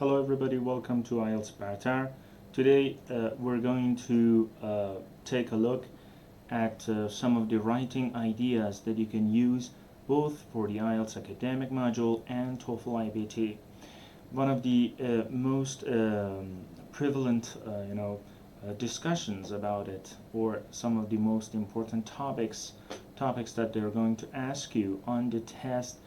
Hello everybody, welcome to IELTS Ibt. Today we're going to take a look at some of the writing ideas that you can use both for the IELTS academic module and TOEFL Ibt. One of the most prevalent discussions about it, or some of the most important topics that they're going to ask you on the test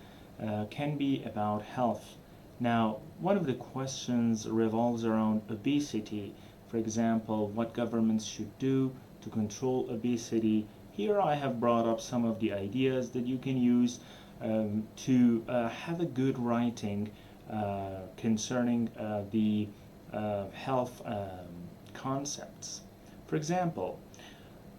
can be about health. Now, one of the questions revolves around obesity. For example, what governments should do to control obesity. Here I have brought up some of the ideas that you can use to have a good writing concerning the health concepts. For example,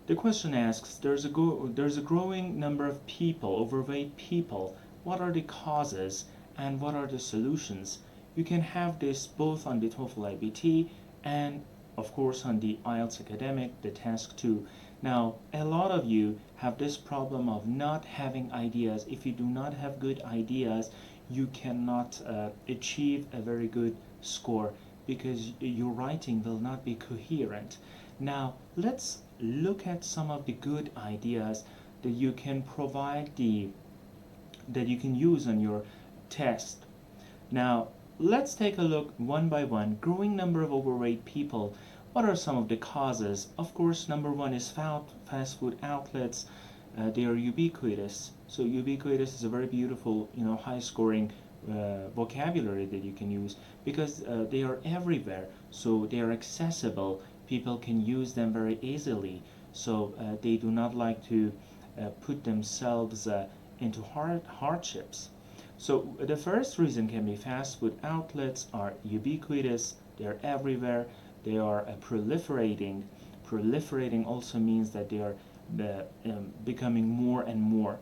the question asks, there's a growing number of people, overweight people. What are the causes and what are the solutions? You can have this both on the TOEFL Ibt and of course on the IELTS academic, the task 2. Now, a lot of you have this problem of not having ideas. If you do not have good ideas, you cannot achieve a very good score because your writing will not be coherent. Now, let's look at some of the good ideas that you can that you can use on your test. Now, let's take a look one by one. Growing number of overweight people. What are some of the causes? Of course, number one is fast food outlets. They are ubiquitous. So ubiquitous is a very beautiful, high-scoring vocabulary that you can use because they are everywhere. So they are accessible. People can use them very easily. So they do not like to put themselves into hardships. So the first reason can be fast food outlets are ubiquitous, they're everywhere, they are proliferating. Proliferating also means that they are becoming more and more.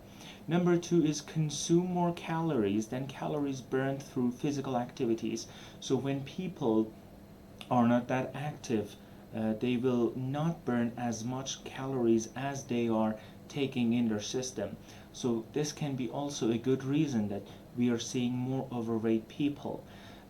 Number two is consume more calories than calories burned through physical activities. So when people are not that active, they will not burn as much calories as they are taking in their system. So this can be also a good reason that we are seeing more overweight people.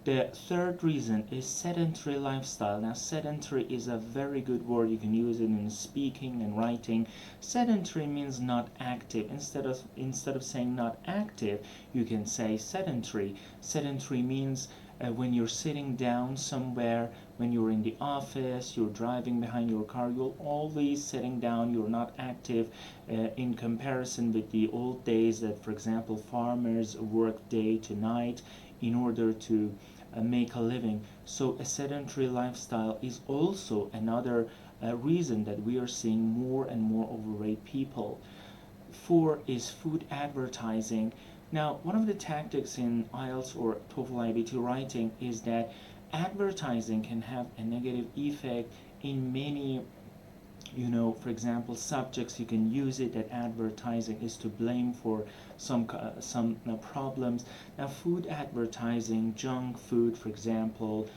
The third reason is sedentary lifestyle. Now, sedentary is a very good word. You can use it in speaking and writing. Sedentary means not active. Instead of saying not active, you can say sedentary. Sedentary means when you're sitting down somewhere, when you're in the office, you're driving behind your car, you're always sitting down, you're not active in comparison with the old days that, for example, farmers work day to night in order to make a living. So a sedentary lifestyle is also another reason that we are seeing more and more overweight people. 4 is food advertising. Now, one of the tactics in IELTS or TOEFL Ibt writing is that advertising can have a negative effect in many, for example, subjects. You can use it that advertising is to blame for some problems. Now, food advertising, junk food, for example,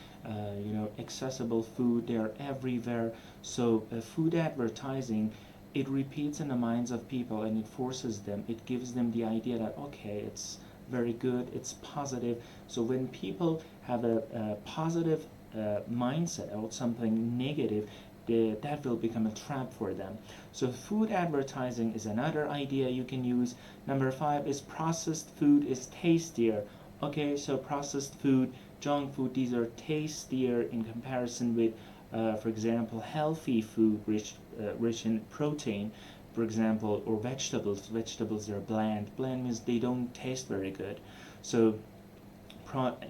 accessible food, they are everywhere. So food advertising, it repeats in the minds of people and it forces them, it gives them the idea that, okay, it's very good, it's positive. So when people have a positive mindset about something negative, that will become a trap for them. So food advertising is another idea you can use. Number 5 is processed food is tastier. Okay, so processed food, junk food, these are tastier in comparison with for example, healthy food rich in protein, for example, or vegetables. Vegetables are bland. Bland means they don't taste very good. So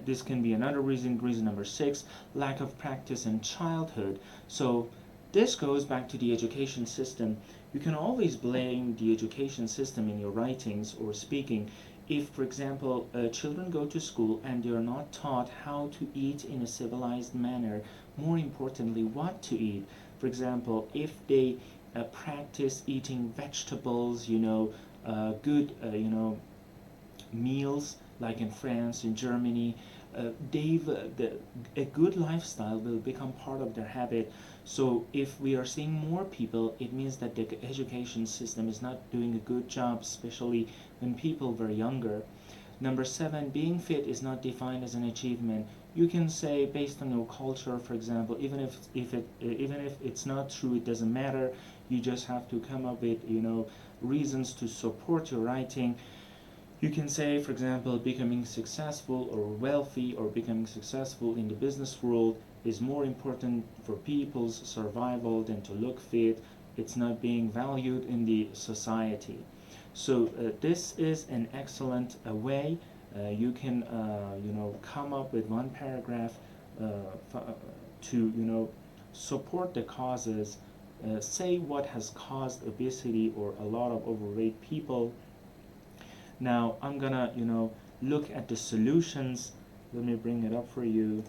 this can be another reason. Reason number 6, lack of practice in childhood. So this goes back to the education system. You can always blame the education system in your writings or speaking. If, for example, children go to school and they are not taught how to eat in a civilized manner, more importantly, what to eat. For example, if they practice eating vegetables, good, meals, like in France, in Germany, a good lifestyle will become part of their habit. So if we are seeing more people, it means that the education system is not doing a good job, especially when people were younger. Number 7, being fit is not defined as an achievement. You can say based on your culture, for example, even if it's not true, it doesn't matter. You just have to come up with reasons to support your writing. You can say, for example, becoming successful or wealthy or becoming successful in the business world is more important for people's survival than to look fit. It's not being valued in the society. So this is an excellent way. You can come up with one paragraph to support the causes. Say what has caused obesity or a lot of overweight people. Now I'm gonna look at the solutions. Let me bring it up for you.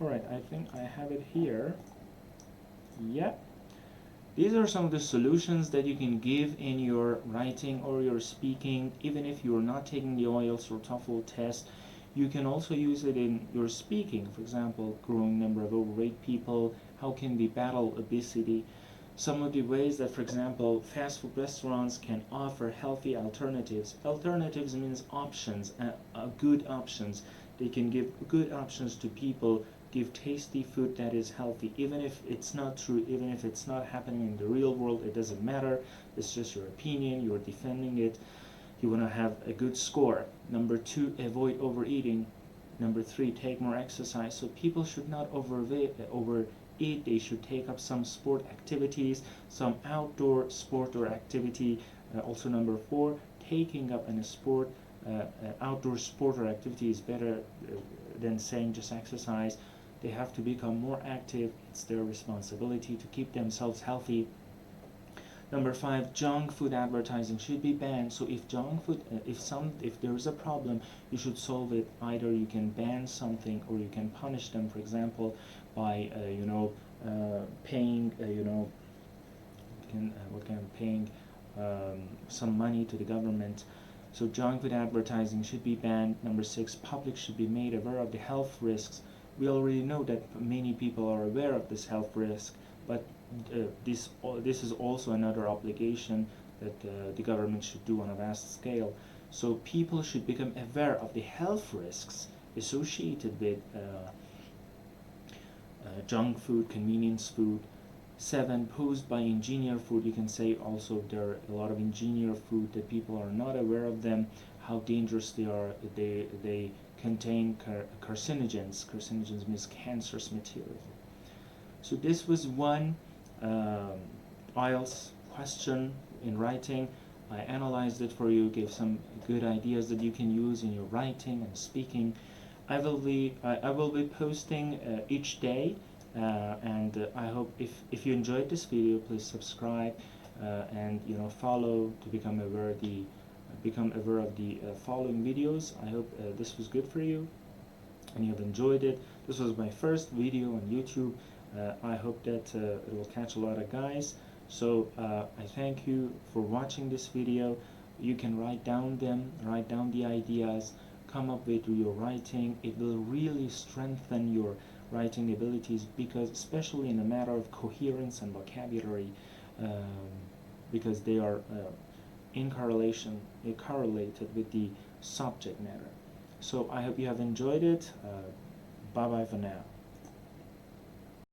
Alright, I think I have it here. Yep. These are some of the solutions that you can give in your writing or your speaking. Even if you're not taking the IELTS or TOEFL test, you can also use it in your speaking. For example, growing number of overweight people, how can we battle obesity? Some of the ways that, for example, fast food restaurants can offer healthy alternatives. Alternatives means options, good options. They can give good options to people, give tasty food that is healthy. Even if it's not true, even if it's not happening in the real world, it doesn't matter. It's just your opinion, you're defending it. You want to have a good score. Number 2, avoid overeating. Number 3, take more exercise. So people should not overeat. They should take up some sport activities, some outdoor sport or activity. Also number 4, taking up a sport, outdoor sport or activity is better than saying just exercise. They have to become more active. It's their responsibility to keep themselves healthy. Number 5, junk food advertising should be banned. So if junk food, if there is a problem, you should solve it. Either you can ban something or you can punish them. For example, by paying paying some money to the government. So junk food advertising should be banned. Number 6, public should be made aware of the health risks. We already know that many people are aware of this health risk, but this is also another obligation that the government should do on a vast scale. So people should become aware of the health risks associated with junk food, convenience food. 7, posed by engineered food. You can say also there are a lot of engineered food that people are not aware of them, how dangerous they are. They contain carcinogens. Carcinogens means cancerous material. So this was one IELTS question in writing. I analyzed it for you, gave some good ideas that you can use in your writing and speaking. I will be posting each day, and I hope if you enjoyed this video, please subscribe and follow to become aware of the following videos. I hope this was good for you and you have enjoyed it. This was my first video on YouTube. I hope that it will catch a lot of guys. So I thank you for watching this video. You can write down the ideas, come up with your writing. It will really strengthen your writing abilities, because especially in a matter of coherence and vocabulary, because they are correlated with the subject matter. So I hope you have enjoyed it. Bye bye for now.